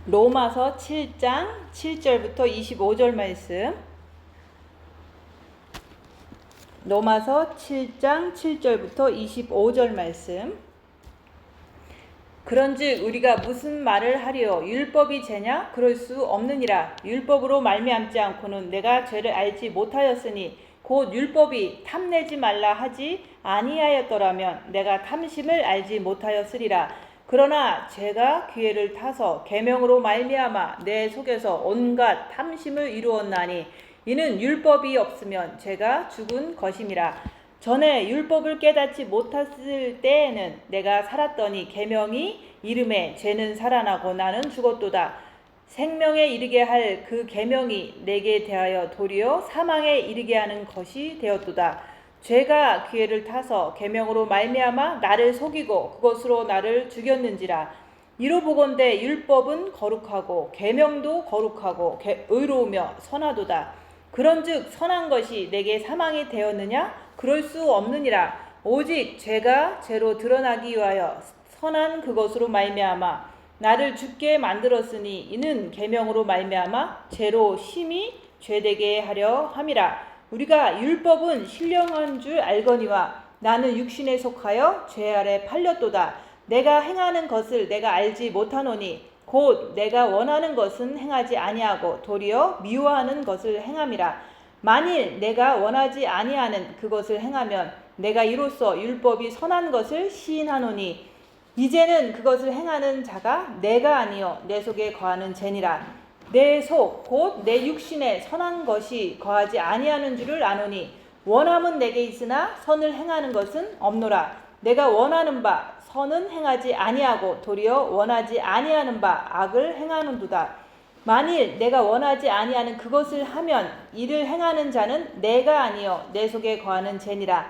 로마서 7장 7절부터 25절 말씀. 로마서 7장 7절부터 25절 말씀. 그런즉 우리가 무슨 말을 하리요? 율법이 죄냐? 그럴 수 없느니라. 율법으로 말미암지 않고는 내가 죄를 알지 못하였으니 곧 율법이 탐내지 말라 하지 아니하였더라면 내가 탐심을 알지 못하였으리라. 그러나 죄가 기회를 타서 계명으로 말미암아 내 속에서 온갖 탐심을 이루었나니 이는 율법이 없으면 죄가 죽은 것임이라. 전에 율법을 깨닫지 못했을 때에는 내가 살았더니 계명이 이름에 죄는 살아나고 나는 죽었도다. 생명에 이르게 할 그 계명이 내게 대하여 도리어 사망에 이르게 하는 것이 되었도다. 죄가 기회를 타서 계명으로 말미암아 나를 속이고 그것으로 나를 죽였는지라. 이로 보건대 율법은 거룩하고 계명도 거룩하고 의로우며 선하도다. 그런즉 선한 것이 내게 사망이 되었느냐? 그럴 수 없느니라. 오직 죄가 죄로 드러나기 위하여 선한 그것으로 말미암아 나를 죽게 만들었으니 이는 계명으로 말미암아 죄로 심히 죄되게 하려 함이라. 우리가 율법은 신령한 줄 알거니와 나는 육신에 속하여 죄 아래 팔렸도다. 내가 행하는 것을 내가 알지 못하노니 곧 내가 원하는 것은 행하지 아니하고 도리어 미워하는 것을 행함이라. 만일 내가 원하지 아니하는 그것을 행하면 내가 이로써 율법이 선한 것을 시인하노니 이제는 그것을 행하는 자가 내가 아니요 내 속에 거하는 죄니라. 내 속 곧 내 육신에 선한 것이 거하지 아니하는 줄을 아노니 원함은 내게 있으나 선을 행하는 것은 없노라. 내가 원하는 바 선은 행하지 아니하고 도리어 원하지 아니하는 바 악을 행하는도다. 만일 내가 원하지 아니하는 그것을 하면 이를 행하는 자는 내가 아니요 내 속에 거하는 죄니라.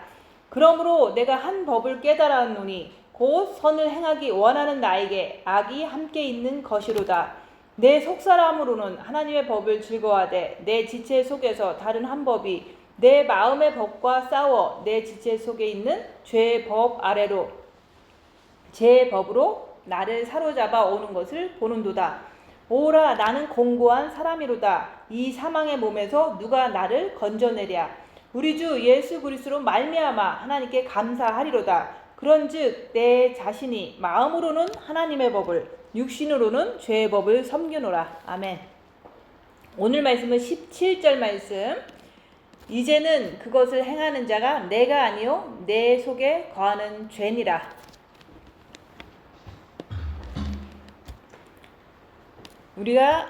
그러므로 내가 한 법을 깨달았노니 곧 선을 행하기 원하는 나에게 악이 함께 있는 것이로다. 내 속사람으로는 하나님의 법을 즐거워하되 내 지체 속에서 다른 한 법이 내 마음의 법과 싸워 내 지체 속에 있는 죄의 법 아래로 제 법으로 나를 사로잡아 오는 것을 보는도다. 오라 나는 공고한 사람이로다. 이 사망의 몸에서 누가 나를 건져내랴. 우리 주 예수 그리스도로 말미암아 하나님께 감사하리로다. 그런즉 내 자신이 마음으로는 하나님의 법을 육신으로는 죄의 법을 섬기노라. 아멘. 오늘 말씀은 17절 말씀. 이제는 그것을 행하는 자가 내가 아니요 내 속에 거하는 죄니라. 우리가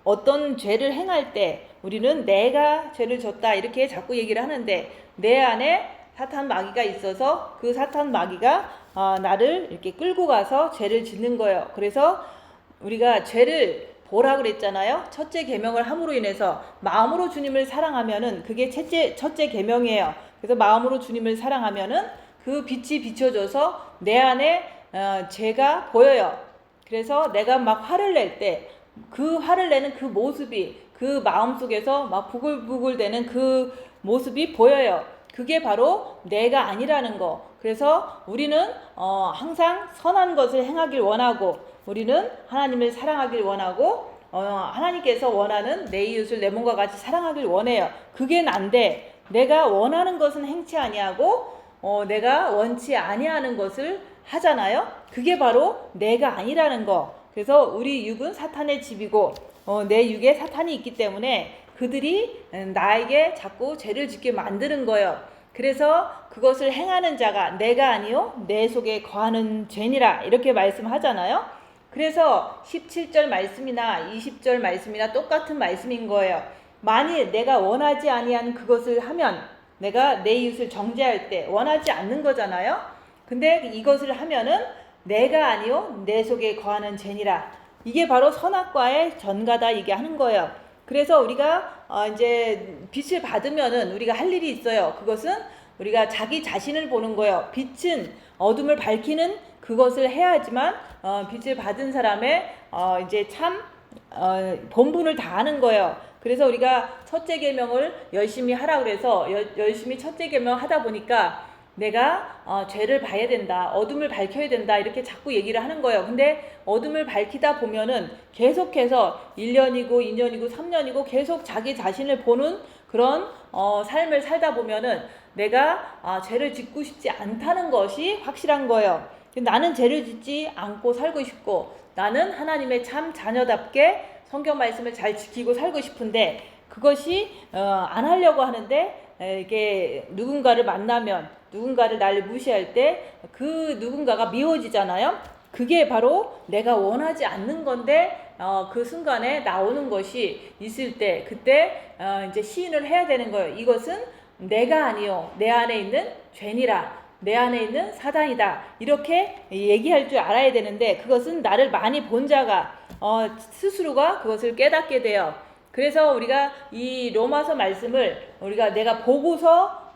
어떤 죄를 행할 때 우리는 내가 죄를 졌다 이렇게 자꾸 얘기를 하는데 내 안에 사탄 마귀가 있어서 그 사탄 마귀가 나를 이렇게 끌고 가서 죄를 짓는 거예요. 그래서 우리가 죄를 보라 그랬잖아요. 첫째 계명을 함으로 인해서 마음으로 주님을 사랑하면은 그게 첫째 계명이에요. 그래서 마음으로 주님을 사랑하면은 그 빛이 비춰져서 내 안에 죄가 보여요. 그래서 내가 막 화를 낼 때 그 화를 내는 그 모습이 그 마음속에서 막 부글부글 되는 그 모습이 보여요. 그게 바로 내가 아니라는 거. 그래서 우리는 항상 선한 것을 행하길 원하고 우리는 하나님을 사랑하길 원하고 하나님께서 원하는 내 이웃을 내 몸과 같이 사랑하길 원해요. 그게 난데 내가 원하는 것은 행치 아니하고 내가 원치 아니하는 것을 하잖아요. 그게 바로 내가 아니라는 거. 그래서 우리 육은 사탄의 집이고 내 육에 사탄이 있기 때문에 그들이 나에게 자꾸 죄를 짓게 만드는 거예요. 그래서 그것을 행하는 자가 내가 아니요 내 속에 거하는 죄니라 이렇게 말씀하잖아요. 그래서 17절 말씀이나 20절 말씀이나 똑같은 말씀인 거예요. 만일 내가 원하지 아니한 그것을 하면 내가 내 이웃을 정죄할 때 원하지 않는 거잖아요. 근데 이것을 하면은 내가 아니요 내 속에 거하는 죄니라. 이게 바로 선악과의 전가다 이게 하는 거예요. 그래서 우리가 이제 빛을 받으면은 우리가 할 일이 있어요. 그것은 우리가 자기 자신을 보는 거예요. 빛은 어둠을 밝히는 그것을 해야지만 빛을 받은 사람의 이제 참 본분을 다하는 거예요. 그래서 우리가 첫째 계명을 열심히 하라 그래서 열심히 첫째 계명 하다 보니까 내가 죄를 봐야 된다, 어둠을 밝혀야 된다 이렇게 자꾸 얘기를 하는 거예요. 근데 어둠을 밝히다 보면은 계속해서 1년이고 2년이고 3년이고 계속 자기 자신을 보는 그런 삶을 살다 보면은 내가 죄를 짓고 싶지 않다는 것이 확실한 거예요. 나는 죄를 짓지 않고 살고 싶고 나는 하나님의 참 자녀답게 성경 말씀을 잘 지키고 살고 싶은데 그것이 안 하려고 하는데 이게 누군가를 만나면 누군가를 나를 무시할 때 그 누군가가 미워지잖아요. 그게 바로 내가 원하지 않는 건데 그 순간에 나오는 것이 있을 때 그때 이제 시인을 해야 되는 거예요. 이것은 내가 아니요 내 안에 있는 죄니라, 내 안에 있는 사단이다 이렇게 얘기할 줄 알아야 되는데 그것은 나를 많이 본 자가 스스로가 그것을 깨닫게 돼요. 그래서 우리가 이 로마서 말씀을 우리가 내가 보고서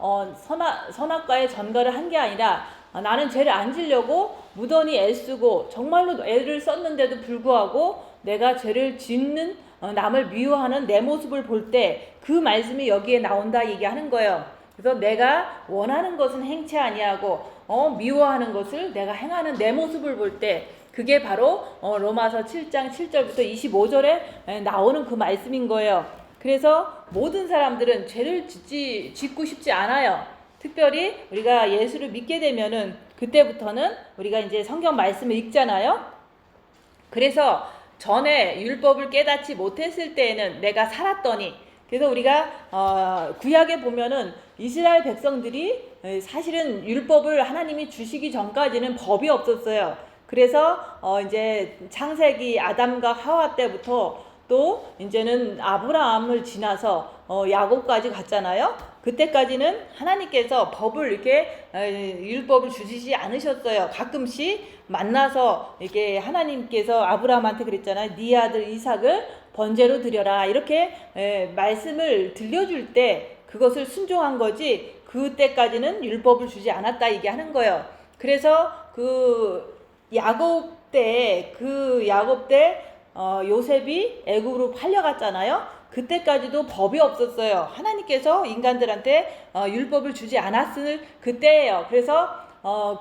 선악과의 전가를 한 게 아니라 나는 죄를 안 지려고 무던히 애쓰고 정말로 애를 썼는데도 불구하고 내가 죄를 짓는 남을 미워하는 내 모습을 볼 때 그 말씀이 여기에 나온다 얘기하는 거예요. 그래서 내가 원하는 것은 행치 아니하고 미워하는 것을 내가 행하는 내 모습을 볼 때 그게 바로 로마서 7장 7절부터 25절에 나오는 그 말씀인 거예요. 그래서 모든 사람들은 죄를 짓고 싶지 않아요. 특별히 우리가 예수를 믿게 되면은 그때부터는 우리가 이제 성경 말씀을 읽잖아요. 그래서 전에 율법을 깨닫지 못했을 때에는 내가 살았더니, 그래서 우리가 구약에 보면은 이스라엘 백성들이 사실은 율법을 하나님이 주시기 전까지는 법이 없었어요. 그래서 이제 창세기 아담과 하와 때부터 또 이제는 아브라함을 지나서 야곱까지 갔잖아요. 그때까지는 하나님께서 법을 이렇게 율법을 주시지 않으셨어요. 가끔씩 만나서 이렇게 하나님께서 아브라함한테 그랬잖아요. 네 아들 이삭을 번제로 드려라 이렇게 말씀을 들려줄 때 그것을 순종한 거지 그때까지는 율법을 주지 않았다 얘기하는 거예요. 그래서 그 야곱 때 요셉이 애굽으로 팔려갔잖아요. 그때까지도 법이 없었어요. 하나님께서 인간들한테 율법을 주지 않았을 그때예요. 그래서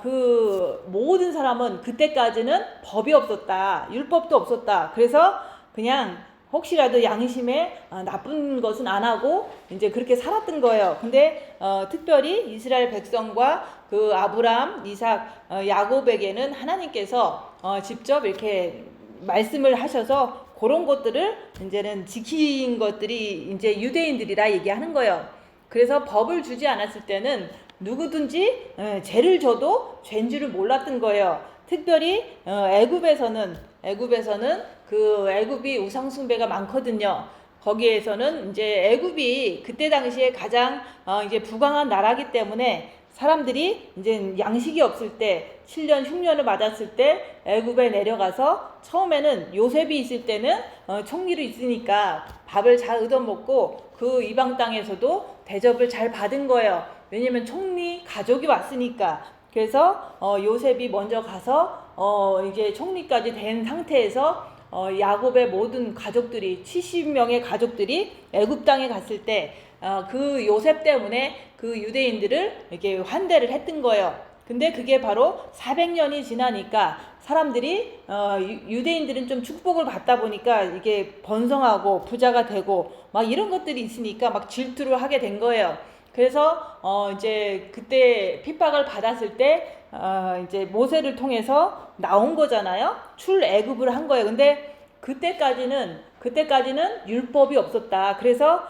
그 모든 사람은 그때까지는 법이 없었다. 율법도 없었다. 그래서 그냥 혹시라도 양심에 나쁜 것은 안 하고 이제 그렇게 살았던 거예요. 근데 특별히 이스라엘 백성과 그 아브라함, 이삭, 야곱에게는 하나님께서 직접 이렇게 말씀을 하셔서 그런 것들을 이제는 지킨 것들이 이제 유대인들이라 얘기하는 거예요. 그래서 법을 주지 않았을 때는 누구든지 죄를 져도 죄인 줄을 몰랐던 거예요. 특별히 애굽에서는 그 애굽이 우상 숭배가 많거든요. 거기에서는 이제 애굽이 그때 당시에 가장 이제 부강한 나라기 때문에 사람들이 이제 양식이 없을 때 7년 흉년을 맞았을 때 애굽에 내려가서 처음에는 요셉이 있을 때는 총리로 있으니까 밥을 잘 얻어먹고 그 이방 땅에서도 대접을 잘 받은 거예요. 왜냐면 총리 가족이 왔으니까. 그래서 요셉이 먼저 가서 이제 총리까지 된 상태에서 야곱의 모든 가족들이 70명의 가족들이 애굽 땅에 갔을 때 그 요셉 때문에 그 유대인들을 이렇게 환대를 했던 거예요. 근데 그게 바로 400년이 지나니까 사람들이 유대인들은 좀 축복을 받다 보니까 이게 번성하고 부자가 되고 막 이런 것들이 있으니까 막 질투를 하게 된 거예요. 그래서 이제 그때 핍박을 받았을 때 이제 모세를 통해서 나온 거잖아요. 출애굽을 한 거예요. 근데 그때까지는 율법이 없었다. 그래서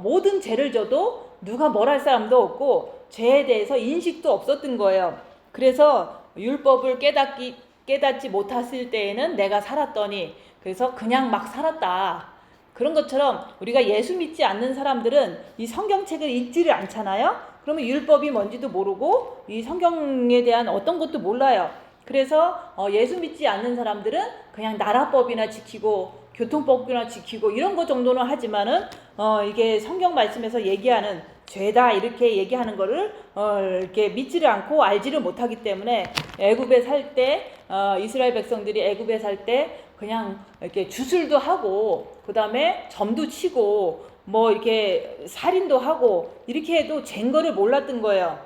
모든 죄를 져도 누가 뭘 할 사람도 없고 죄에 대해서 인식도 없었던 거예요. 그래서 율법을 깨닫지 못했을 때에는 내가 살았더니, 그래서 그냥 막 살았다. 그런 것처럼 우리가 예수 믿지 않는 사람들은 이 성경책을 읽지를 않잖아요. 그러면 율법이 뭔지도 모르고 이 성경에 대한 어떤 것도 몰라요. 그래서 예수 믿지 않는 사람들은 그냥 나라법이나 지키고 교통법이나 지키고 이런 것 정도는 하지만은 이게 성경 말씀에서 얘기하는 죄다 이렇게 얘기하는 거를 이렇게 믿지를 않고 알지를 못하기 때문에 애굽에 살 때 이스라엘 백성들이 애굽에 살 때 그냥 이렇게 주술도 하고 그다음에 점도 치고 뭐 이렇게 살인도 하고 이렇게 해도 죄인 거를 몰랐던 거예요.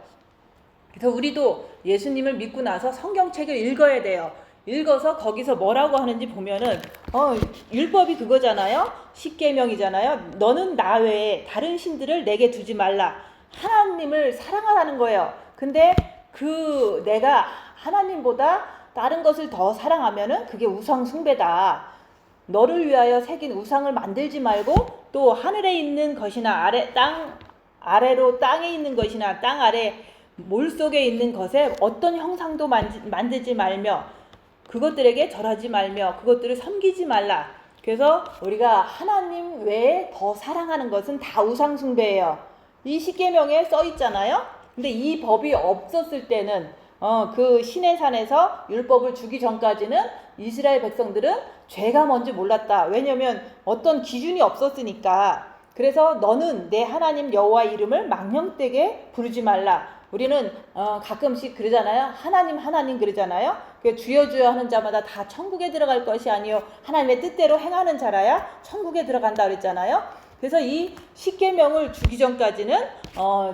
그래서 우리도 예수님을 믿고 나서 성경책을 읽어야 돼요. 읽어서 거기서 뭐라고 하는지 보면은 율법이 그거잖아요. 십계명이잖아요. 너는 나 외에 다른 신들을 내게 두지 말라. 하나님을 사랑하라는 거예요. 근데 그 내가 하나님보다 다른 것을 더 사랑하면은 그게 우상 숭배다. 너를 위하여 새긴 우상을 만들지 말고 또 하늘에 있는 것이나 땅 아래로 땅에 있는 것이나 땅 아래 물 속에 있는 것에 어떤 형상도 만들지 말며 그것들에게 절하지 말며 그것들을 섬기지 말라. 그래서 우리가 하나님 외에 더 사랑하는 것은 다 우상 숭배예요. 이 십계명에 써 있잖아요. 근데 이 법이 없었을 때는 그 시내산에서 율법을 주기 전까지는 이스라엘 백성들은 죄가 뭔지 몰랐다. 왜냐면 어떤 기준이 없었으니까. 그래서 너는 내 하나님 여호와 이름을 망령되게 부르지 말라. 우리는 가끔씩 그러잖아요. 하나님 그러잖아요. 주여 주여 하는 자마다 다 천국에 들어갈 것이 아니요 하나님의 뜻대로 행하는 자라야 천국에 들어간다 그랬잖아요. 그래서 이 십계명을 주기 전까지는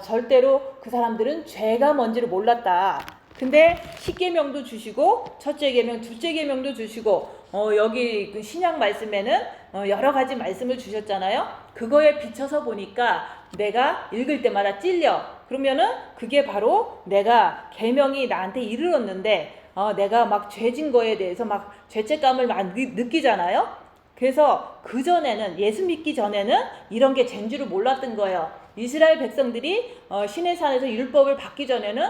절대로 그 사람들은 죄가 뭔지를 몰랐다. 근데 십계명도 주시고 첫째 계명, 둘째 계명도 주시고 여기 그 신약 말씀에는 여러 가지 말씀을 주셨잖아요. 그거에 비춰서 보니까 내가 읽을 때마다 찔려. 그러면은 그게 바로 내가 계명이 나한테 이르렀는데 내가 막 죄진 거에 대해서 막 죄책감을 막 느끼잖아요. 그래서 그전에는 예수 믿기 전에는 이런 게 죄인 줄을 몰랐던 거예요. 이스라엘 백성들이 시내산에서 율법을 받기 전에는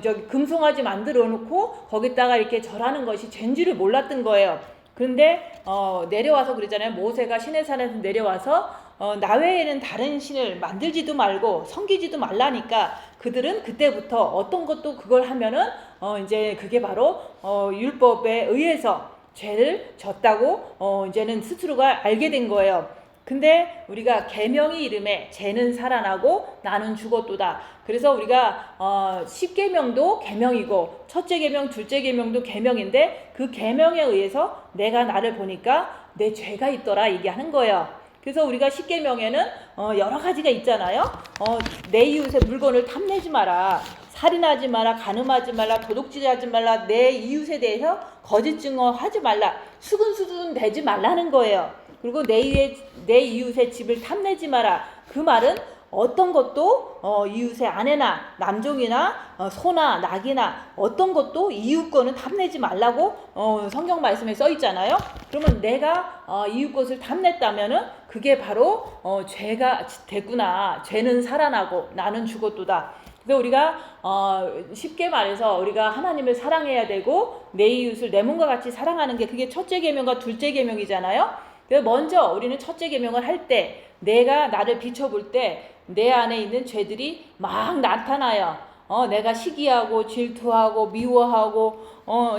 저기 금송아지 만들어 놓고 거기다가 이렇게 절하는 것이 죄인 줄을 몰랐던 거예요. 그런데 내려와서 그러잖아요. 모세가 시내산에서 내려와서 나 외에는 다른 신을 만들지도 말고 섬기지도 말라니까 그들은 그때부터 어떤 것도 그걸 하면은 이제 그게 바로 율법에 의해서 죄를 졌다고 이제는 스스로가 알게 된 거예요. 근데 우리가 계명의 이름에 죄는 살아나고 나는 죽었도다. 그래서 우리가 십계명도 계명이고 첫째 계명, 둘째 계명도 계명인데 그 계명에 의해서 내가 나를 보니까 내 죄가 있더라 얘기하는 거예요. 그래서 우리가 십계명에는 여러 가지가 있잖아요. 내 이웃의 물건을 탐내지 마라. 살인하지 마라, 간음하지 말라, 도둑질하지 말라, 내 이웃에 대해서 거짓 증언하지 말라, 수근수근 대지 말라는 거예요. 그리고 내 이웃의 집을 탐내지 마라. 그 말은 어떤 것도 이웃의 아내나 남종이나 소나 낙이나 어떤 것도 이웃 거는 탐내지 말라고 성경 말씀에 써 있잖아요. 그러면 내가 이웃 것을 탐냈다면은 그게 바로 죄가 됐구나. 죄는 살아나고 나는 죽었도다. 그래서 우리가 쉽게 말해서 우리가 하나님을 사랑해야 되고 내 이웃을 내 몸과 같이 사랑하는 게 그게 첫째 계명과 둘째 계명이잖아요. 그래서 먼저 우리는 첫째 계명을 할 때 내가 나를 비춰볼 때 내 안에 있는 죄들이 막 나타나요. 내가 시기하고 질투하고 미워하고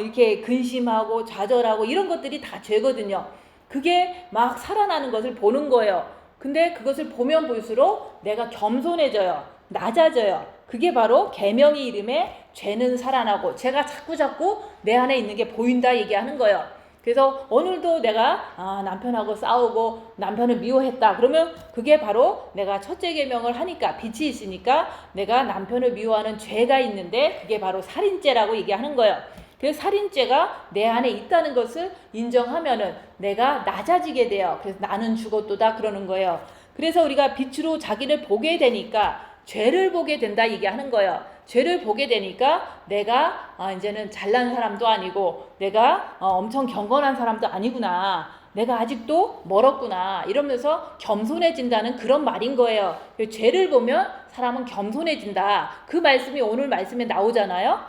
이렇게 근심하고 좌절하고 이런 것들이 다 죄거든요. 그게 막 살아나는 것을 보는 거예요. 근데 그것을 보면 볼수록 내가 겸손해져요. 낮아져요. 그게 바로 계명의 이름에 죄는 살아나고 죄가 자꾸 내 안에 있는 게 보인다 얘기하는 거예요. 그래서 오늘도 내가 남편하고 싸우고 남편을 미워했다. 그러면 그게 바로 내가 첫째 계명을 하니까 빛이 있으니까 내가 남편을 미워하는 죄가 있는데 그게 바로 살인죄라고 얘기하는 거예요. 그래서 살인죄가 내 안에 있다는 것을 인정하면은 내가 낮아지게 돼요. 그래서 나는 죽었도다 그러는 거예요. 그래서 우리가 빛으로 자기를 보게 되니까 죄를 보게 된다 얘기하는 거예요. 죄를 보게 되니까 내가 이제는 잘난 사람도 아니고 내가 엄청 경건한 사람도 아니구나. 내가 아직도 멀었구나. 이러면서 겸손해진다는 그런 말인 거예요. 죄를 보면 사람은 겸손해진다. 그 말씀이 오늘 말씀에 나오잖아요.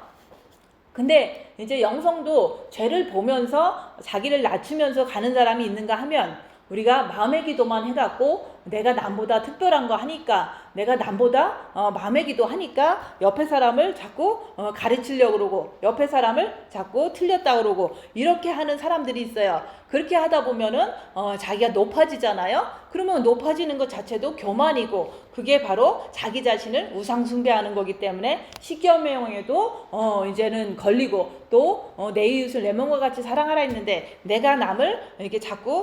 근데 이제 영성도 죄를 보면서 자기를 낮추면서 가는 사람이 있는가 하면 우리가 마음의 기도만 해갖고 내가 남보다 특별한 거 하니까 내가 남보다 마음의 기도 하니까 옆에 사람을 자꾸 가르치려고 그러고 옆에 사람을 자꾸 틀렸다 그러고 이렇게 하는 사람들이 있어요. 그렇게 하다 보면은 자기가 높아지잖아요. 그러면 높아지는 것 자체도 교만이고 그게 바로 자기 자신을 우상 숭배하는 거기 때문에 십계명에도 이제는 걸리고 또 내 이웃을 내 몸과 같이 사랑하라 했는데 내가 남을 이렇게 자꾸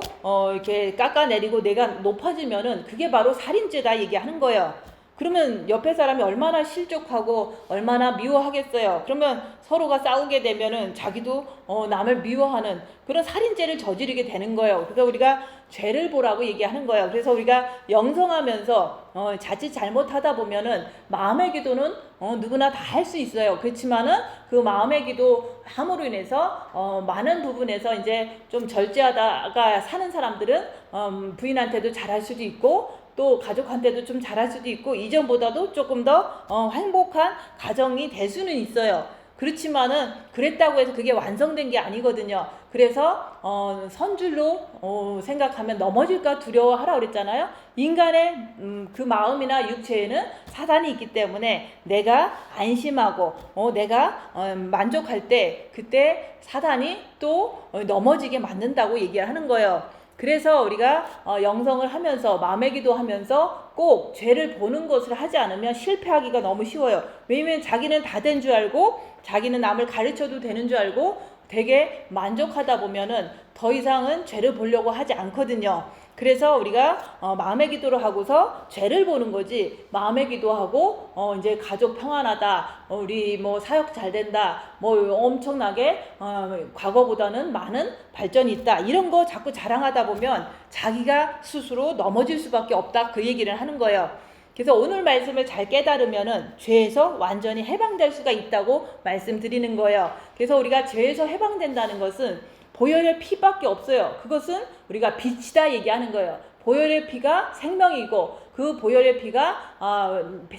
이렇게 깎아내리고 내가 높아지면은 그게 바로 살인죄다 얘기하는 거예요. 그러면 옆에 사람이 얼마나 실족하고 얼마나 미워하겠어요. 그러면 서로가 싸우게 되면은 자기도 남을 미워하는 그런 살인죄를 저지르게 되는 거예요. 그래서 우리가 죄를 보라고 얘기하는 거예요. 그래서 우리가 영성하면서 자칫 잘못하다 보면은 마음의 기도는 누구나 다 할 수 있어요. 그렇지만은 그 마음의 기도 함으로 인해서 많은 부분에서 이제 좀 절제하다가 사는 사람들은 부인한테도 잘할 수도 있고 또 가족한테도 좀 잘할 수도 있고 이전보다도 조금 더 행복한 가정이 될 수는 있어요. 그렇지만은 그랬다고 해서 그게 완성된 게 아니거든요. 그래서 선줄로 생각하면 넘어질까 두려워하라 그랬잖아요. 인간의 그 마음이나 육체에는 사단이 있기 때문에 내가 안심하고 내가 만족할 때 그때 사단이 또 넘어지게 만든다고 얘기하는 거예요. 그래서 우리가 영성을 하면서 마음의 기도하면서 꼭 죄를 보는 것을 하지 않으면 실패하기가 너무 쉬워요. 왜냐면 자기는 다 된 줄 알고 자기는 남을 가르쳐도 되는 줄 알고 되게 만족하다 보면은 더 이상은 죄를 보려고 하지 않거든요. 그래서 우리가 마음의 기도를 하고서 죄를 보는 거지, 마음의 기도하고 이제 가족 평안하다, 우리 뭐 사역 잘 된다, 뭐 엄청나게 과거보다는 많은 발전이 있다, 이런 거 자꾸 자랑하다 보면 자기가 스스로 넘어질 수밖에 없다, 그 얘기를 하는 거예요. 그래서 오늘 말씀을 잘 깨달으면은 죄에서 완전히 해방될 수가 있다고 말씀드리는 거예요. 그래서 우리가 죄에서 해방된다는 것은 보혈의 피밖에 없어요. 그것은 우리가 빛이다 얘기하는 거예요. 보혈의 피가 생명이고 그 보혈의 피가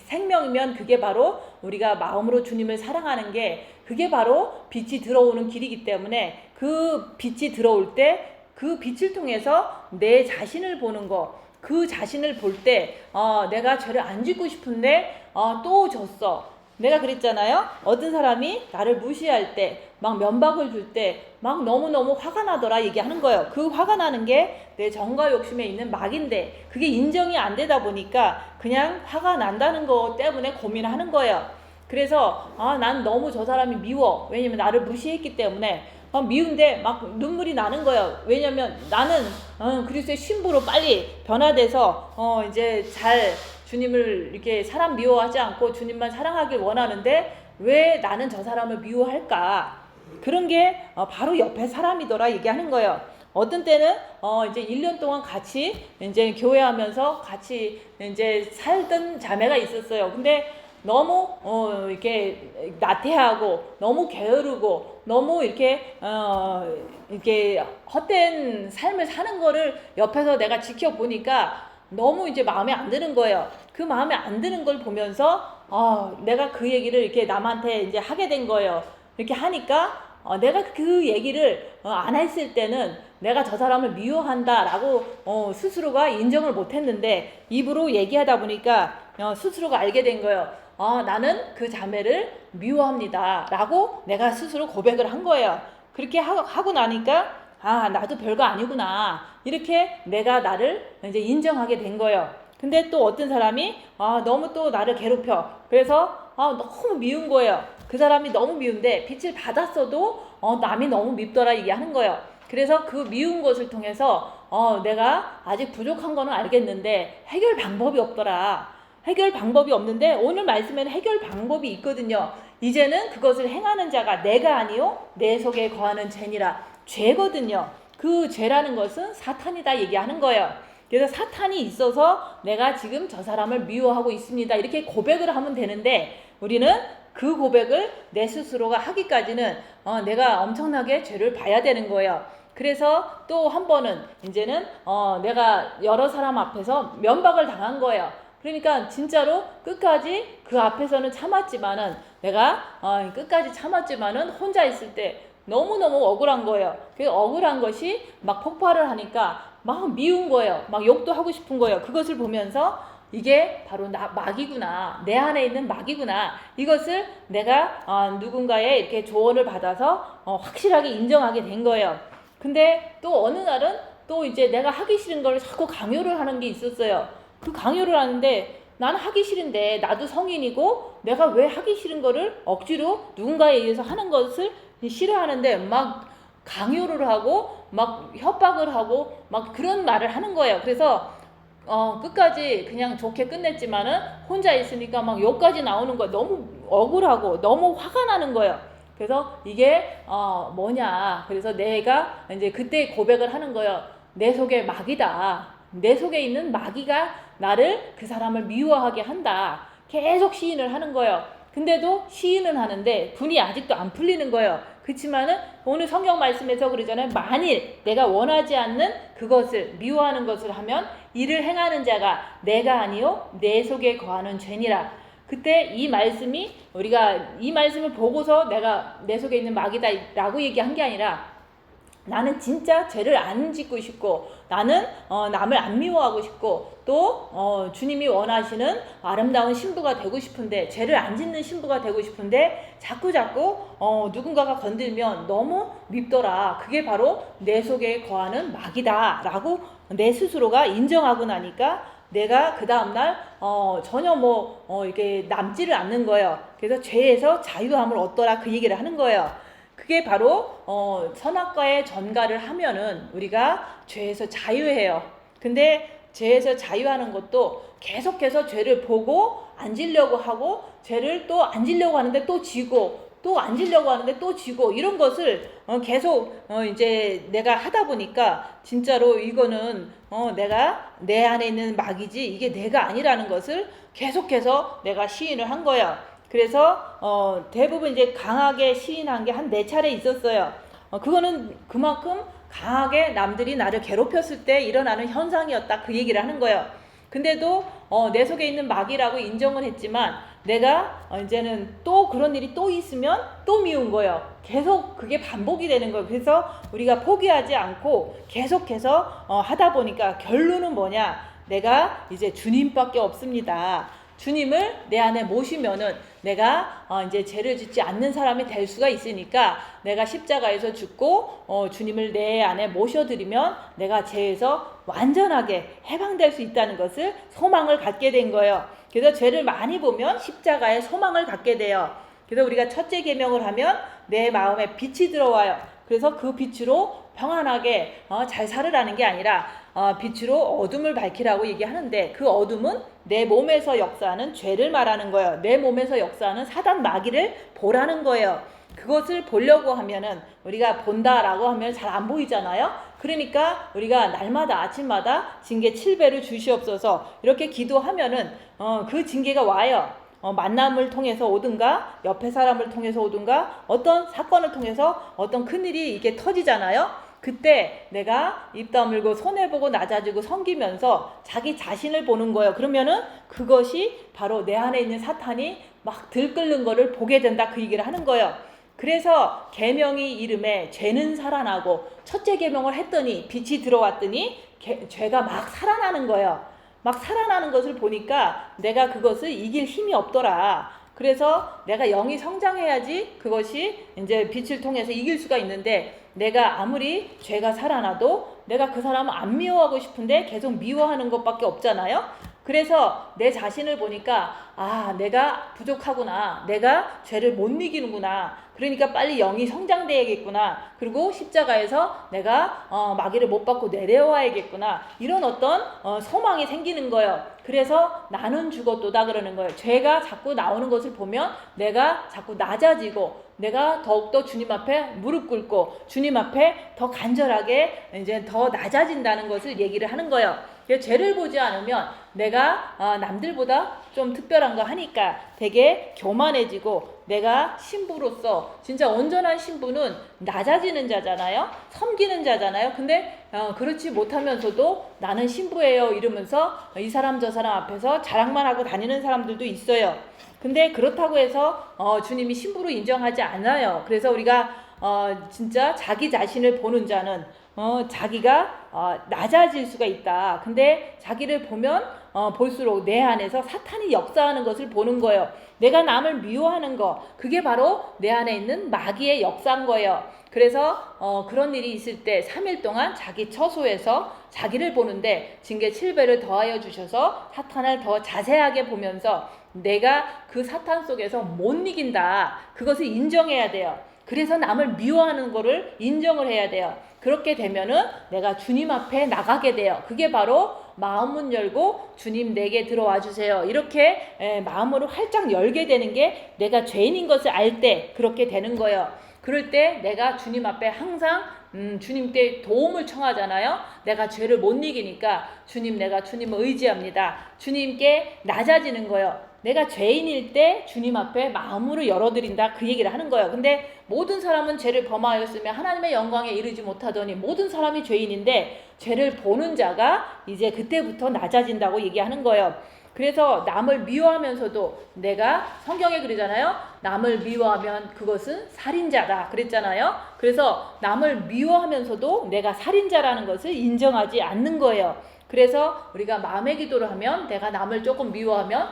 생명이면 그게 바로 우리가 마음으로 주님을 사랑하는 게 그게 바로 빛이 들어오는 길이기 때문에 그 빛이 들어올 때 그 빛을 통해서 내 자신을 보는 거, 그 자신을 볼 때 내가 죄를 안 짓고 싶은데 또 졌어. 내가 그랬잖아요. 어떤 사람이 나를 무시할 때, 막 면박을 줄 때 막 너무너무 화가 나더라 얘기하는 거예요. 그 화가 나는 게 내 정과 욕심에 있는 막인데 그게 인정이 안 되다 보니까 그냥 화가 난다는 거 때문에 고민하는 거예요. 그래서 난 너무 저 사람이 미워. 왜냐면 나를 무시했기 때문에 미운데 막 눈물이 나는 거예요. 왜냐면 나는 그리스도의 신부로 빨리 변화돼서 이제 잘 주님을 이렇게 사람 미워하지 않고 주님만 사랑하길 원하는데 왜 나는 저 사람을 미워할까? 그런 게 바로 옆에 사람이더라 얘기하는 거예요. 어떤 때는 이제 1년 동안 같이 이제 교회하면서 같이 이제 살던 자매가 있었어요. 근데 너무 이렇게 나태하고 너무 게으르고 너무 이렇게 헛된 삶을 사는 거를 옆에서 내가 지켜보니까 너무 이제 마음에 안 드는 거예요. 그 마음에 안 드는 걸 보면서 내가 그 얘기를 이렇게 남한테 이제 하게 된 거예요. 이렇게 하니까 내가 그 얘기를 안 했을 때는 내가 저 사람을 미워한다라고 스스로가 인정을 못했는데 입으로 얘기하다 보니까 스스로가 알게 된 거예요. 나는 그 자매를 미워합니다 라고 내가 스스로 고백을 한 거예요. 그렇게 하고 나니까 나도 별거 아니구나 이렇게 내가 나를 이제 인정하게 된 거예요. 근데 또 어떤 사람이 너무 또 나를 괴롭혀. 그래서 너무 미운 거예요. 그 사람이 너무 미운데 빛을 받았어도 남이 너무 밉더라 얘기하는 거예요. 그래서 그 미운 것을 통해서 내가 아직 부족한 거는 알겠는데 해결 방법이 없더라. 해결 방법이 없는데 오늘 말씀에는 해결 방법이 있거든요. 이제는 그것을 행하는 자가 내가 아니요 내 속에 거하는 죄니라. 죄거든요. 그 죄라는 것은 사탄이다 얘기하는 거예요. 그래서 사탄이 있어서 내가 지금 저 사람을 미워하고 있습니다 이렇게 고백을 하면 되는데 우리는 그 고백을 내 스스로가 하기까지는 내가 엄청나게 죄를 봐야 되는 거예요. 그래서 또 한 번은 이제는 내가 여러 사람 앞에서 면박을 당한 거예요. 그러니까 진짜로 끝까지 그 앞에서는 참았지만은 내가 끝까지 참았지만은 혼자 있을 때 너무너무 억울한 거예요. 그 억울한 것이 막 폭발을 하니까 막 미운 거예요. 막 욕도 하고 싶은 거예요. 그것을 보면서 이게 바로 막이구나. 내 안에 있는 막이구나. 이것을 내가 누군가의 이렇게 조언을 받아서 확실하게 인정하게 된 거예요. 근데 또 어느 날은 또 이제 내가 하기 싫은 걸 자꾸 강요를 하는 게 있었어요. 그 강요를 하는데 나는 하기 싫은데 나도 성인이고 내가 왜 하기 싫은 거를 억지로 누군가에 의해서 하는 것을 싫어하는데 막 강요를 하고 막 협박을 하고 막 그런 말을 하는 거예요. 그래서 끝까지 그냥 좋게 끝냈지만은 혼자 있으니까 막 욕까지 나오는 거야. 너무 억울하고 너무 화가 나는 거예요. 그래서 이게 뭐냐. 그래서 내가 이제 그때 고백을 하는 거예요. 내 속에 마귀다. 내 속에 있는 마귀가 나를 그 사람을 미워하게 한다. 계속 시인을 하는 거예요. 근데도 시인은 하는데 분이 아직도 안 풀리는 거예요. 그렇지만은 오늘 성경 말씀에서 그러잖아요. 만일 내가 원하지 않는 그것을 미워하는 것을 하면 이를 행하는 자가 내가 아니요 내 속에 거하는 죄니라. 그때 이 말씀이 우리가 이 말씀을 보고서 내가 내 속에 있는 마귀다라고 얘기한 게 아니라 나는 진짜 죄를 안 짓고 싶고 나는 남을 안 미워하고 싶고 또 주님이 원하시는 아름다운 신부가 되고 싶은데 죄를 안 짓는 신부가 되고 싶은데 자꾸 누군가가 건들면 너무 밉더라. 그게 바로 내 속에 거하는 마귀다 라고 내 스스로가 인정하고 나니까 내가 그 다음날 전혀 이게 남지를 않는 거예요. 그래서 죄에서 자유함을 얻더라 그 얘기를 하는 거예요. 그게 바로 선악과의 전가를 하면은 우리가 죄에서 자유해요. 근데 죄에서 자유하는 것도 계속해서 죄를 보고 안 지려고 하고 죄를 또 안 지려고 하는데 또 지고 또 안 지려고 하는데 또 지고 이런 것을 계속 이제 내가 하다 보니까 진짜로 이거는 내가 내 안에 있는 마귀지 이게 내가 아니라는 것을 계속해서 내가 시인을 한 거예요. 그래서 대부분 이제 강하게 시인한 게 한 4차례 있었어요. 그거는 그만큼 강하게 남들이 나를 괴롭혔을 때 일어나는 현상이었다 그 얘기를 하는 거예요. 근데도 내 속에 있는 마귀라고 인정을 했지만 내가 이제는 또 그런 일이 또 있으면 또 미운 거예요. 계속 그게 반복이 되는 거예요. 그래서 우리가 포기하지 않고 계속해서 하다 보니까 결론은 뭐냐? 내가 이제 주님밖에 없습니다. 주님을 내 안에 모시면은 내가 이제 죄를 짓지 않는 사람이 될 수가 있으니까 내가 십자가에서 죽고 주님을 내 안에 모셔드리면 내가 죄에서 완전하게 해방될 수 있다는 것을 소망을 갖게 된 거예요. 그래서 죄를 많이 보면 십자가에 소망을 갖게 돼요. 그래서 우리가 첫째 계명을 하면 내 마음에 빛이 들어와요. 그래서 그 빛으로 평안하게 잘 살으라는 게 아니라 빛으로 어둠을 밝히라고 얘기하는데 그 어둠은 내 몸에서 역사하는 죄를 말하는 거예요. 내 몸에서 역사하는 사단 마귀를 보라는 거예요. 그것을 보려고 하면은 우리가 본다라고 하면 잘 안 보이잖아요. 그러니까 우리가 날마다 아침마다 징계 7배를 주시옵소서 이렇게 기도하면은 그 징계가 와요. 만남을 통해서 오든가 옆에 사람을 통해서 오든가 어떤 사건을 통해서 어떤 큰일이 이게 터지잖아요. 그때 내가 입 다물고 손해보고 낮아지고 섬기면서 자기 자신을 보는 거예요. 그러면은 그것이 바로 내 안에 있는 사탄이 막 들끓는 거를 보게 된다 그 얘기를 하는 거예요. 그래서 계명이 이름에 죄는 살아나고 첫째 계명을 했더니 빛이 들어왔더니 죄가 막 살아나는 거예요. 막 살아나는 것을 보니까 내가 그것을 이길 힘이 없더라. 그래서 내가 영이 성장해야지 그것이 이제 빛을 통해서 이길 수가 있는데 내가 아무리 죄가 살아나도 내가 그 사람을 안 미워하고 싶은데 계속 미워하는 것밖에 없잖아요. 그래서 내 자신을 보니까 내가 부족하구나. 내가 죄를 못 이기는구나. 그러니까 빨리 영이 성장돼야겠구나. 그리고 십자가에서 내가 마귀를 못 받고 내려와야겠구나. 이런 어떤 소망이 생기는 거예요. 그래서 나는 죽었도다 그러는 거예요. 죄가 자꾸 나오는 것을 보면 내가 자꾸 낮아지고 내가 더욱더 주님 앞에 무릎 꿇고 주님 앞에 더 간절하게 이제 더 낮아진다는 것을 얘기를 하는 거예요. 죄를 보지 않으면 내가 남들보다 좀 특별한 거 하니까 되게 교만해지고 내가 신부로서 진짜 온전한 신부는 낮아지는 자잖아요. 섬기는 자잖아요. 근데 그렇지 못하면서도 나는 신부예요 이러면서 이 사람 저 사람 앞에서 자랑만 하고 다니는 사람들도 있어요. 근데 그렇다고 해서 주님이 신부로 인정하지 않아요. 그래서 우리가 진짜 자기 자신을 보는 자는 자기가 낮아질 수가 있다. 근데 자기를 보면 볼수록 내 안에서 사탄이 역사하는 것을 보는 거예요. 내가 남을 미워하는 거 그게 바로 내 안에 있는 마귀의 역사인 거예요. 그래서 그런 일이 있을 때 3일 동안 자기 처소에서 자기를 보는데 징계 7배를 더하여 주셔서 사탄을 더 자세하게 보면서 내가 그 사탄 속에서 못 이긴다. 그것을 인정해야 돼요. 그래서 남을 미워하는 거를 인정을 해야 돼요. 그렇게 되면은 내가 주님 앞에 나가게 돼요. 그게 바로 마음문 열고 주님 내게 들어와 주세요. 이렇게 마음으로 활짝 열게 되는 게 내가 죄인인 것을 알 때 그렇게 되는 거예요. 그럴 때 내가 주님 앞에 항상 주님께 도움을 청하잖아요. 내가 죄를 못 이기니까 주님, 내가 주님을 의지합니다. 주님께 낮아지는 거예요. 내가 죄인일 때 주님 앞에 마음으로 열어드린다, 그 얘기를 하는 거예요. 근데 모든 사람은 죄를 범하였으며 하나님의 영광에 이르지 못하더니, 모든 사람이 죄인인데 죄를 보는 자가 이제 그때부터 낮아진다고 얘기하는 거예요. 그래서 남을 미워하면서도, 내가 성경에 그러잖아요. 남을 미워하면 그것은 살인자다 그랬잖아요. 그래서 남을 미워하면서도 내가 살인자라는 것을 인정하지 않는 거예요. 그래서 우리가 마음의 기도를 하면, 내가 남을 조금 미워하면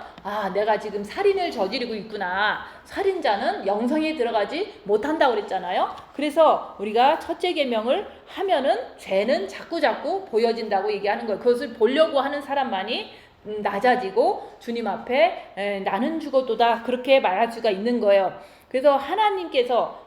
내가 지금 살인을 저지르고 있구나. 살인자는 영성에 들어가지 못한다고 그랬잖아요. 그래서 우리가 첫째 계명을 하면은 죄는 자꾸자꾸 보여진다고 얘기하는 거예요. 그것을 보려고 하는 사람만이 낮아지고 주님 앞에 나는 죽었도다, 그렇게 말할 수가 있는 거예요. 그래서 하나님께서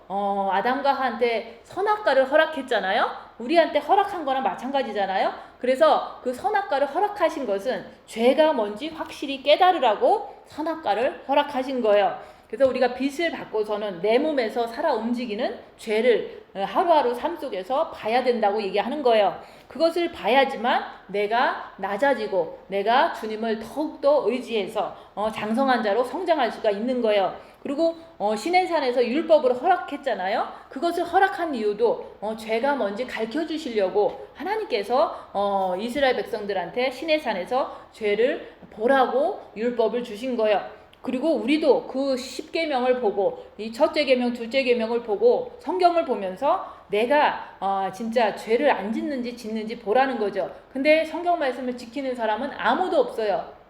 아담과 하한테 선악과를 허락했잖아요. 우리한테 허락한 거랑 마찬가지잖아요. 그래서 그 선악과를 허락하신 것은 죄가 뭔지 확실히 깨달으라고 선악과를 허락하신 거예요. 그래서 우리가 빛을 받고서는 내 몸에서 살아 움직이는 죄를 하루하루 삶 속에서 봐야 된다고 얘기하는 거예요. 그것을 봐야지만 내가 낮아지고 내가 주님을 더욱더 의지해서 장성한 자로 성장할 수가 있는 거예요. 그리고 시내산에서 율법을 허락했잖아요. 그것을 허락한 이유도 죄가 뭔지 가르쳐 주시려고 하나님께서 이스라엘 백성들한테 시내산에서 죄를 보라고 율법을 주신 거예요. 그리고 우리도 그 10계명을 보고, 이 첫째 계명, 둘째 계명을 보고 성경을 보면서 내가 진짜 죄를 안 짓는지 보라는 거죠. 근데 성경 말씀을 지키는 사람은 아무도 없어요.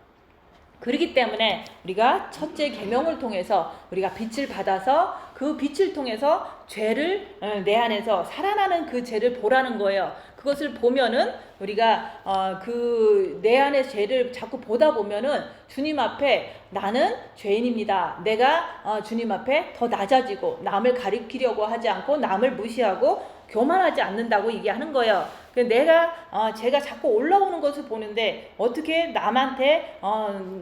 그렇기 때문에 우리가 첫째 계명을 통해서 우리가 빛을 받아서 그 빛을 통해서 죄를 내 안에서 살아나는 그 죄를 보라는 거예요. 그것을 보면은 우리가 그 내 안의 죄를 자꾸 보다 보면은 주님 앞에 나는 죄인입니다. 내가 주님 앞에 더 낮아지고 남을 가리키려고 하지 않고 남을 무시하고 교만하지 않는다고 얘기하는 거예요. 내가 제가 자꾸 올라오는 것을 보는데 어떻게 남한테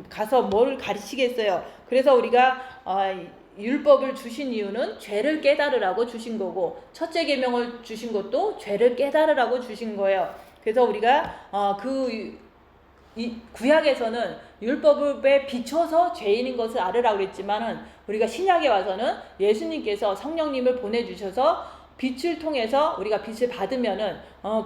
가서 뭘 가르치겠어요. 그래서 우리가 율법을 주신 이유는 죄를 깨달으라고 주신 거고, 첫째 계명을 주신 것도 죄를 깨달으라고 주신 거예요. 그래서 우리가 이 구약에서는 율법에 비춰서 죄인인 것을 알으라고 그랬지만은, 우리가 신약에 와서는 예수님께서 성령님을 보내주셔서 빛을 통해서 우리가 빛을 받으면은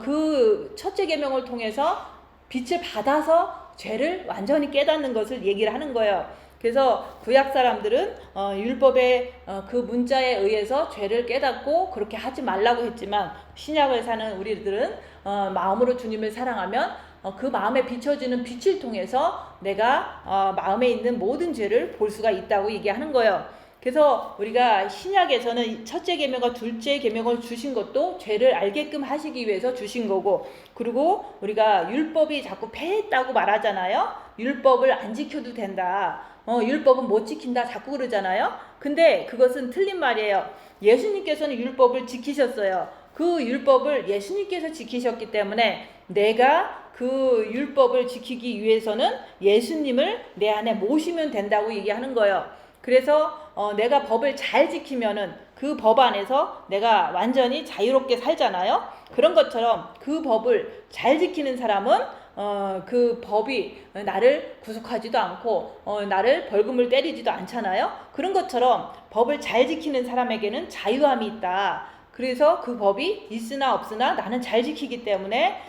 그 첫째 계명을 통해서 빛을 받아서 죄를 완전히 깨닫는 것을 얘기를 하는 거예요. 그래서 구약 사람들은 율법의 그 문자에 의해서 죄를 깨닫고 그렇게 하지 말라고 했지만, 신약을 사는 우리들은 마음으로 주님을 사랑하면 그 마음에 비춰지는 빛을 통해서 내가 마음에 있는 모든 죄를 볼 수가 있다고 얘기하는 거예요. 그래서 우리가 신약에서는 첫째 계명과 둘째 계명을 주신 것도 죄를 알게끔 하시기 위해서 주신 거고, 그리고 우리가 율법이 자꾸 폐했다고 말하잖아요. 율법을 안 지켜도 된다, 율법은 못 지킨다 자꾸 그러잖아요. 근데 그것은 틀린 말이에요. 예수님께서는 율법을 지키셨어요. 그 율법을 예수님께서 지키셨기 때문에 내가 그 율법을 지키기 위해서는 예수님을 내 안에 모시면 된다고 얘기하는 거예요. 그래서 내가 법을 잘 지키면은 그 법 안에서 내가 완전히 자유롭게 살잖아요. 그런 것처럼 그 법을 잘 지키는 사람은 그 법이 나를 구속하지도 않고 나를 벌금을 때리지도 않잖아요. 그런 것처럼 법을 잘 지키는 사람에게는 자유함이 있다. 그래서 그 법이 있으나 없으나 나는 잘 지키기 때문에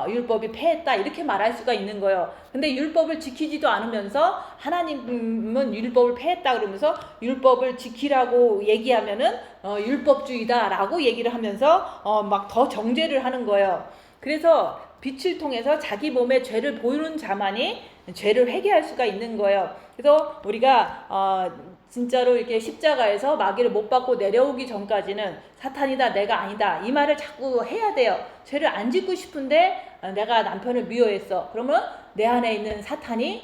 율법이 폐했다, 이렇게 말할 수가 있는 거예요. 근데 율법을 지키지도 않으면서 하나님은 율법을 폐했다 그러면서 율법을 지키라고 얘기하면은 율법주의다 라고 얘기를 하면서 막 더 정죄를 하는 거예요. 그래서 빛을 통해서 자기 몸의 죄를 보이는 자만이 죄를 회개할 수가 있는 거예요. 그래서 우리가 진짜로 이렇게 십자가에서 마귀를 못 받고 내려오기 전까지는 사탄이다, 내가 아니다, 이 말을 자꾸 해야 돼요. 죄를 안 짓고 싶은데 내가 남편을 미워했어. 그러면 내 안에 있는 사탄이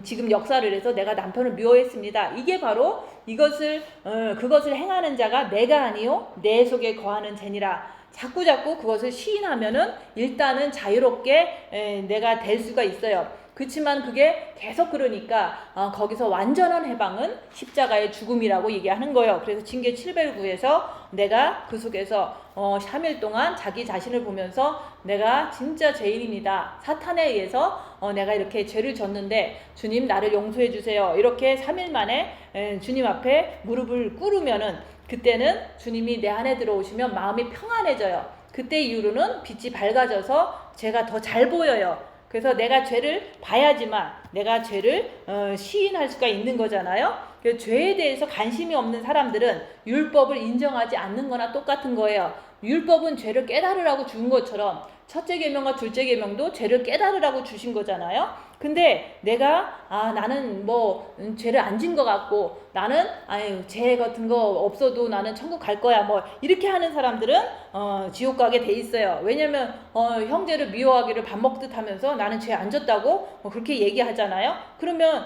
지금 역사를 해서 내가 남편을 미워했습니다. 이게 바로 그것을 행하는 자가 내가 아니요 내 속에 거하는 죄니라. 자꾸 그것을 시인하면은 일단은 자유롭게 내가 될 수가 있어요. 그렇지만 그게 계속 그러니까 거기서 완전한 해방은 십자가의 죽음이라고 얘기하는 거예요. 그래서 징계 709에서 내가 그 속에서 3일 동안 자기 자신을 보면서 내가 진짜 죄인입니다. 사탄에 의해서 내가 이렇게 죄를 졌는데 주님 나를 용서해 주세요. 이렇게 3일 만에 주님 앞에 무릎을 꿇으면은 그때는 주님이 내 안에 들어오시면 마음이 평안해져요. 그때 이후로는 빛이 밝아져서 제가 더 잘 보여요. 그래서 내가 죄를 봐야지만 내가 죄를 시인할 수가 있는 거잖아요. 죄에 대해서 관심이 없는 사람들은 율법을 인정하지 않는 거나 똑같은 거예요. 율법은 죄를 깨달으라고 준 것처럼 첫째 계명과 둘째 계명도 죄를 깨달으라고 주신 거잖아요. 근데 내가 나는 뭐 죄를 안 진 것 같고 나는 죄 같은 거 없어도 나는 천국 갈 거야 뭐 이렇게 하는 사람들은 지옥 가게 돼 있어요. 왜냐면 형제를 미워하기를 밥 먹듯 하면서 나는 죄 안 졌다고 그렇게 얘기하잖아요. 그러면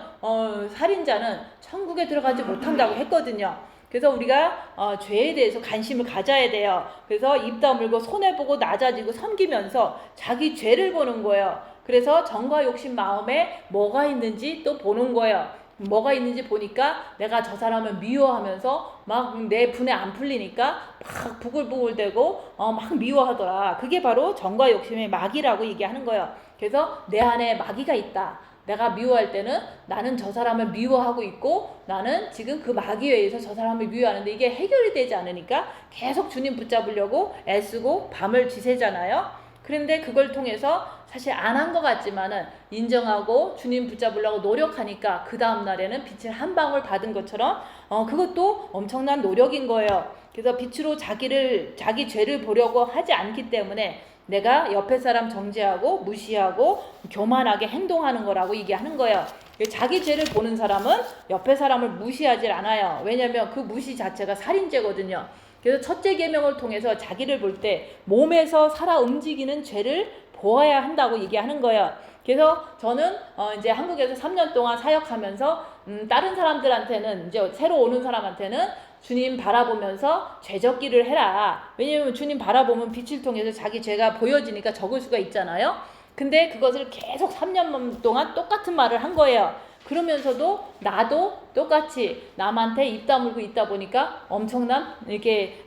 살인자는 천국에 들어가지 못한다고 했거든요. 그래서 우리가 죄에 대해서 관심을 가져야 돼요. 그래서 입 다물고 손해보고 낮아지고 섬기면서 자기 죄를 보는 거예요. 그래서 정과 욕심 마음에 뭐가 있는지 또 보는 거예요. 뭐가 있는지 보니까 내가 저 사람을 미워하면서 막 내 분에 안 풀리니까 막 부글부글대고 막 미워하더라. 그게 바로 정과 욕심의 마귀라고 얘기하는 거예요. 그래서 내 안에 마귀가 있다. 내가 미워할 때는 나는 저 사람을 미워하고 있고 나는 지금 그 마귀에 의해서 저 사람을 미워하는데 이게 해결이 되지 않으니까 계속 주님 붙잡으려고 애쓰고 밤을 지새잖아요. 그런데 그걸 통해서 사실 안 한 것 같지만은 인정하고 주님 붙잡으려고 노력하니까 그 다음 날에는 빛을 한 방울 받은 것처럼 그것도 엄청난 노력인 거예요. 그래서 빛으로 자기 죄를 보려고 하지 않기 때문에 내가 옆에 사람 정죄하고 무시하고 교만하게 행동하는 거라고 얘기하는 거예요. 자기 죄를 보는 사람은 옆에 사람을 무시하지 않아요. 왜냐하면 그 무시 자체가 살인죄거든요. 그래서 첫째 계명을 통해서 자기를 볼 때 몸에서 살아 움직이는 죄를 보아야 한다고 얘기하는 거예요. 그래서 저는 이제 한국에서 3년 동안 사역하면서 다른 사람들한테는 이제 새로 오는 사람한테는 주님 바라보면서 죄 적기를 해라. 왜냐하면 주님 바라보면 빛을 통해서 자기 죄가 보여지니까 적을 수가 있잖아요. 근데 그것을 계속 3년 동안 똑같은 말을 한 거예요. 그러면서도 나도 똑같이 남한테 입 다물고 있다 보니까 엄청난 이렇게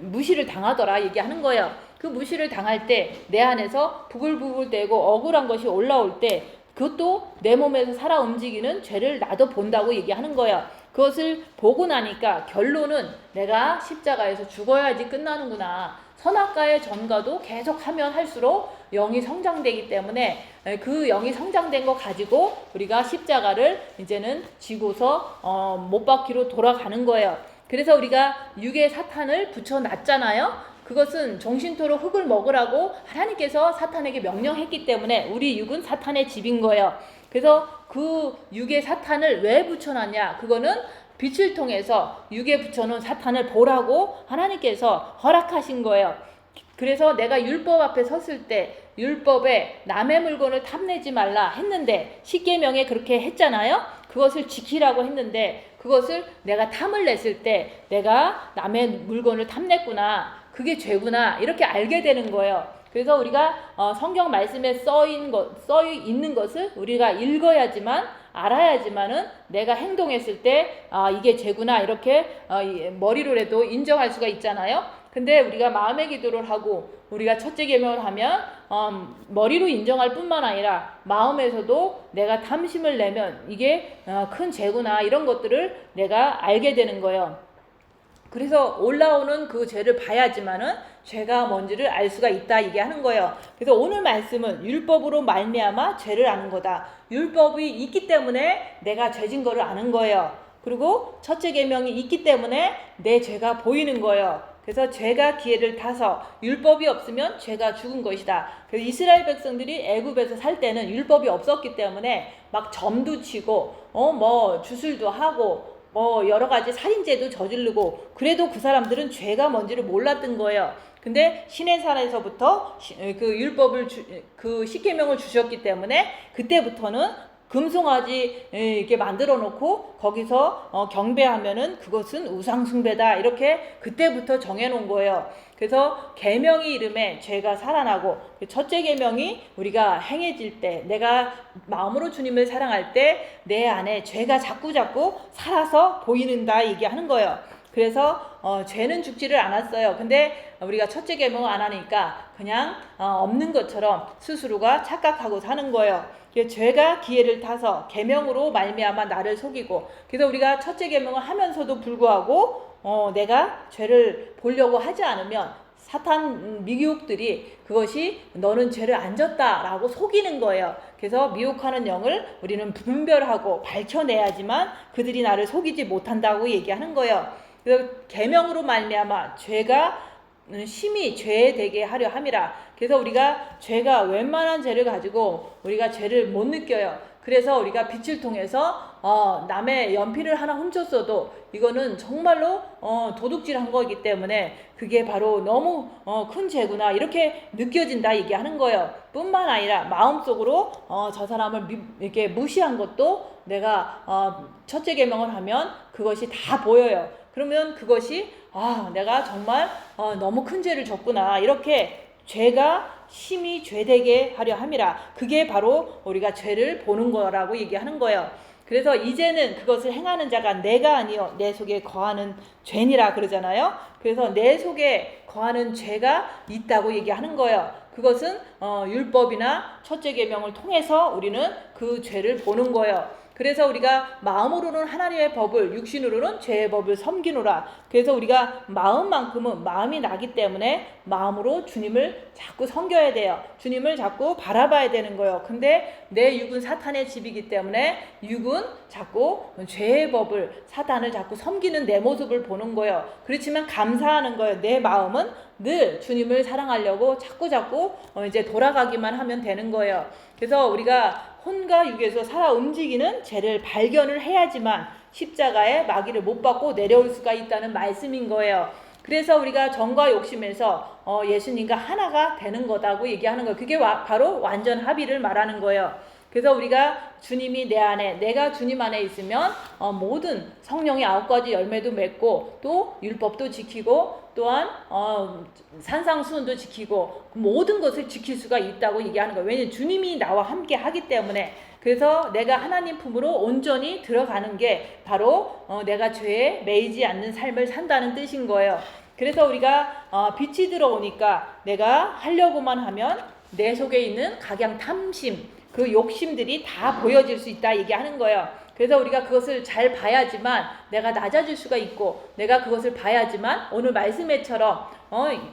무시를 당하더라 얘기하는 거예요. 그 무시를 당할 때 내 안에서 부글부글대고 억울한 것이 올라올 때 그것도 내 몸에서 살아 움직이는 죄를 나도 본다고 얘기하는 거예요. 그것을 보고 나니까 결론은 내가 십자가에서 죽어야지 끝나는구나. 선악과의 전과도 계속 하면 할수록 영이 성장되기 때문에 그 영이 성장된 거 가지고 우리가 십자가를 이제는 지고서 못 박기로 돌아가는 거예요. 그래서 우리가 육의 사탄을 붙여놨잖아요. 그것은 정신토록 흙을 먹으라고 하나님께서 사탄에게 명령했기 때문에 우리 육은 사탄의 집인 거예요. 그래서 그 육의 사탄을 왜 붙여놨냐? 그거는 빛을 통해서 육에 붙여놓은 사탄을 보라고 하나님께서 허락하신 거예요. 그래서 내가 율법 앞에 섰을 때 율법에 남의 물건을 탐내지 말라 했는데 십계명에 그렇게 했잖아요. 그것을 지키라고 했는데 그것을 내가 탐을 냈을 때 내가 남의 물건을 탐냈구나. 그게 죄구나. 이렇게 알게 되는 거예요. 그래서 우리가 성경 말씀에 써 있는 것을 우리가 읽어야지만 알아야지만은 내가 행동했을 때 이게 죄구나 이렇게 머리로라도 인정할 수가 있잖아요. 근데 우리가 마음의 기도를 하고 우리가 첫째 계명을 하면 머리로 인정할 뿐만 아니라 마음에서도 내가 탐심을 내면 이게 큰 죄구나 이런 것들을 내가 알게 되는 거예요. 그래서 올라오는 그 죄를 봐야지만은 죄가 뭔지를 알 수가 있다 얘기하는 거예요. 그래서 오늘 말씀은 율법으로 말미암아 죄를 아는 거다. 율법이 있기 때문에 내가 죄진 거를 아는 거예요. 그리고 첫째 계명이 있기 때문에 내 죄가 보이는 거예요. 그래서 죄가 기회를 타서 율법이 없으면 죄가 죽은 것이다. 그래서 이스라엘 백성들이 애굽에서 살 때는 율법이 없었기 때문에 막 점도 치고 뭐 주술도 하고 여러 가지 살인죄도 저지르고 그래도 그 사람들은 죄가 뭔지를 몰랐던 거예요. 근데 시내산에서부터 그 율법을 그 십계명을 주셨기 때문에 그때부터는 금송아지 이렇게 만들어 놓고 거기서 경배하면은 그것은 우상숭배다, 이렇게 그때부터 정해놓은 거예요. 그래서 계명이 이름에 죄가 살아나고, 첫째 계명이 우리가 행해질 때, 내가 마음으로 주님을 사랑할 때 내 안에 죄가 자꾸 살아서 보이는다 얘기하는 거예요. 그래서 죄는 죽지를 않았어요. 근데 우리가 첫째 계명을 안 하니까 그냥 없는 것처럼 스스로가 착각하고 사는 거예요. 죄가 기회를 타서 계명으로 말미암아 나를 속이고, 그래서 우리가 첫째 계명을 하면서도 불구하고 내가 죄를 보려고 하지 않으면 사탄 미혹들이 그것이 너는 죄를 안 졌다라고 속이는 거예요. 그래서 미혹하는 영을 우리는 분별하고 밝혀내야지만 그들이 나를 속이지 못한다고 얘기하는 거예요. 그래서 계명으로 말미암아 죄가 심히 죄되게 하려 함이라. 그래서 우리가 죄가 웬만한 죄를 가지고 우리가 죄를 못 느껴요. 그래서 우리가 빛을 통해서 남의 연필을 하나 훔쳤어도 이거는 정말로 도둑질한 거기 때문에 그게 바로 너무 큰 죄구나, 이렇게 느껴진다 얘기하는 거예요. 뿐만 아니라 마음속으로 저 사람을 이렇게 무시한 것도 내가 첫째 계명을 하면 그것이 다 보여요. 그러면 그것이 내가 정말 너무 큰 죄를 졌구나, 이렇게 죄가 심히 죄되게 하려 함이라. 그게 바로 우리가 죄를 보는 거라고 얘기하는 거예요. 그래서 이제는 그것을 행하는 자가 내가 아니요 내 속에 거하는 죄니라 그러잖아요. 그래서 내 속에 거하는 죄가 있다고 얘기하는 거예요. 그것은 율법이나 첫째 계명을 통해서 우리는 그 죄를 보는 거예요. 그래서 우리가 마음으로는 하나님의 법을, 육신으로는 죄의 법을 섬기노라. 그래서 우리가 마음만큼은 마음이 나기 때문에 마음으로 주님을 자꾸 섬겨야 돼요. 주님을 자꾸 바라봐야 되는 거예요. 근데 내 육은 사탄의 집이기 때문에 육은 자꾸 죄의 법을, 사탄을 자꾸 섬기는 내 모습을 보는 거예요. 그렇지만 감사하는 거예요. 내 마음은 늘 주님을 사랑하려고 자꾸 이제 돌아가기만 하면 되는 거예요. 그래서 우리가 혼과 육에서 살아 움직이는 죄를 발견을 해야지만 십자가의 마귀를 못 받고 내려올 수가 있다는 말씀인 거예요. 그래서 우리가 정과 욕심에서 예수님과 하나가 되는 거다고 얘기하는 거예요. 그게 바로 완전 합의를 말하는 거예요. 그래서 우리가 주님이 내 안에, 내가 주님 안에 있으면 모든 성령의 9가지 열매도 맺고 또 율법도 지키고 또한 산상수훈도 지키고 모든 것을 지킬 수가 있다고 얘기하는 거예요. 왜냐하면 주님이 나와 함께 하기 때문에. 그래서 내가 하나님 품으로 온전히 들어가는 게 바로 내가 죄에 매이지 않는 삶을 산다는 뜻인 거예요. 그래서 우리가 빛이 들어오니까 내가 하려고만 하면 내 속에 있는 각양 탐심, 그 욕심들이 다 보여질 수 있다 얘기하는 거예요. 그래서 우리가 그것을 잘 봐야지만 내가 낮아질 수가 있고, 내가 그것을 봐야지만 오늘 말씀에처럼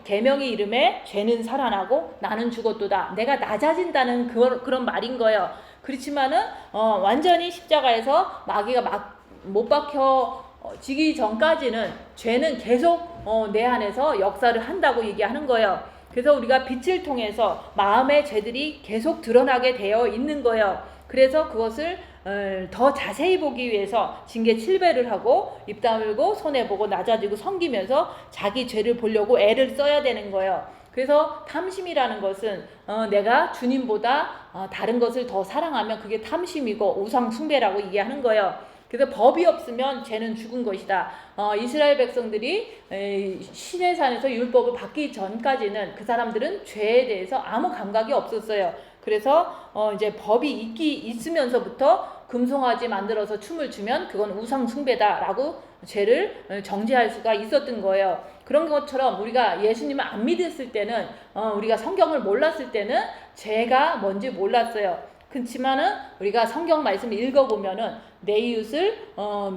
계명의 이름에 죄는 살아나고 나는 죽었도다, 내가 낮아진다는 그런 말인 거예요. 그렇지만은 완전히 십자가에서 마귀가 못 박혀지기 전까지는 죄는 계속 내 안에서 역사를 한다고 얘기하는 거예요. 그래서 우리가 빛을 통해서 마음의 죄들이 계속 드러나게 되어 있는 거예요. 그래서 그것을 더 자세히 보기 위해서 징계 7배를 하고 입 다물고 손해보고 낮아지고 섬기면서 자기 죄를 보려고 애를 써야 되는 거예요. 그래서 탐심이라는 것은 내가 주님보다 다른 것을 더 사랑하면 그게 탐심이고 우상 숭배라고 얘기하는 거예요. 그래서 법이 없으면 죄는 죽은 것이다. 이스라엘 백성들이 시내산에서 율법을 받기 전까지는 그 사람들은 죄에 대해서 아무 감각이 없었어요. 그래서 이제 법이 있으면서부터 금송아지 만들어서 춤을 추면 그건 우상 숭배다라고 죄를 정죄할 수가 있었던 거예요. 그런 것처럼 우리가 예수님을 안 믿었을 때는, 우리가 성경을 몰랐을 때는 죄가 뭔지 몰랐어요. 그렇지만은 우리가 성경 말씀을 읽어보면은 내 이웃을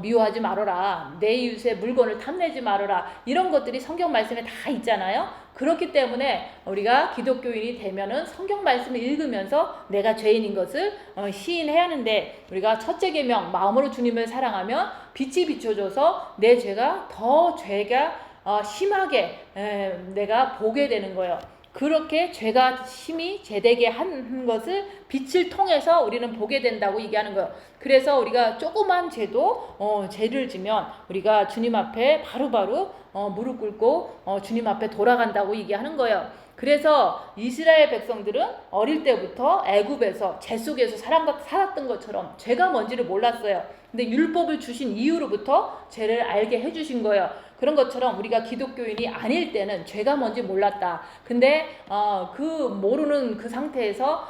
미워하지 말아라, 내 이웃의 물건을 탐내지 말아라, 이런 것들이 성경 말씀에 다 있잖아요. 그렇기 때문에 우리가 기독교인이 되면은 성경 말씀을 읽으면서 내가 죄인인 것을 시인해야 하는데, 우리가 첫째 계명 마음으로 주님을 사랑하면 빛이 비춰져서 내 죄가 더 심하게 내가 보게 되는 거예요. 그렇게 죄가 심히 죄되게 한 것을 빛을 통해서 우리는 보게 된다고 얘기하는 거예요. 그래서 우리가 조그만 죄도 죄를 지면 우리가 주님 앞에 바로바로 무릎 꿇고 주님 앞에 돌아간다고 얘기하는 거예요. 그래서 이스라엘 백성들은 어릴 때부터 애굽에서 죄 속에서 살았던 것처럼 죄가 뭔지를 몰랐어요. 근데 율법을 주신 이후로부터 죄를 알게 해주신 거예요. 그런 것처럼 우리가 기독교인이 아닐 때는 죄가 뭔지 몰랐다. 근데 그 모르는 그 상태에서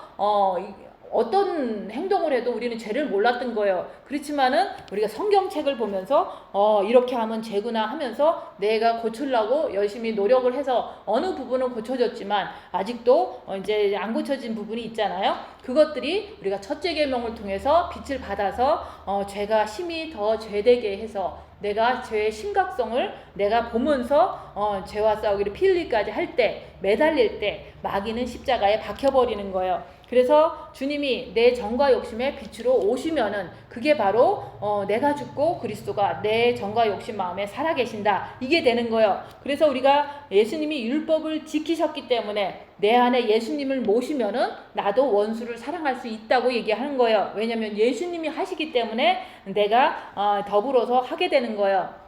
어떤 행동을 해도 우리는 죄를 몰랐던 거예요. 그렇지만은 우리가 성경책을 보면서 이렇게 하면 죄구나 하면서 내가 고치려고 열심히 노력을 해서 어느 부분은 고쳐졌지만 아직도 이제 안 고쳐진 부분이 있잖아요. 그것들이 우리가 첫째 계명을 통해서 빛을 받아서 죄가 심히 더 죄되게 해서 내가 죄의 심각성을 내가 보면서 죄와 싸우기를 피 흘리기까지 할 때, 매달릴 때 마귀는 십자가에 박혀버리는 거예요. 그래서 주님이 내 정과 욕심의 빛으로 오시면은 그게 바로 내가 죽고 그리스도가 내 정과 욕심 마음에 살아계신다, 이게 되는 거예요. 그래서 우리가 예수님이 율법을 지키셨기 때문에 내 안에 예수님을 모시면은 나도 원수를 사랑할 수 있다고 얘기하는 거예요. 왜냐하면 예수님이 하시기 때문에 내가 더불어서 하게 되는 거예요.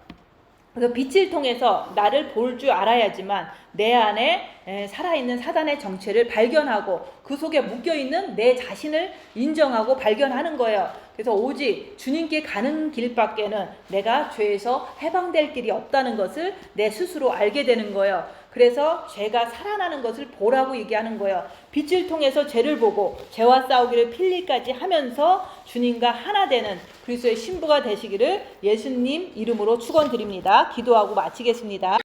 그래서 빛을 통해서 나를 볼 줄 알아야지만 내 안에 살아있는 사단의 정체를 발견하고 그 속에 묶여있는 내 자신을 인정하고 발견하는 거예요. 그래서 오직 주님께 가는 길밖에는 내가 죄에서 해방될 길이 없다는 것을 내 스스로 알게 되는 거예요. 그래서 죄가 살아나는 것을 보라고 얘기하는 거예요. 빛을 통해서 죄를 보고 죄와 싸우기를 필리까지 하면서 주님과 하나 되는 그리스도의 신부가 되시기를 예수님 이름으로 축원드립니다. 기도하고 마치겠습니다.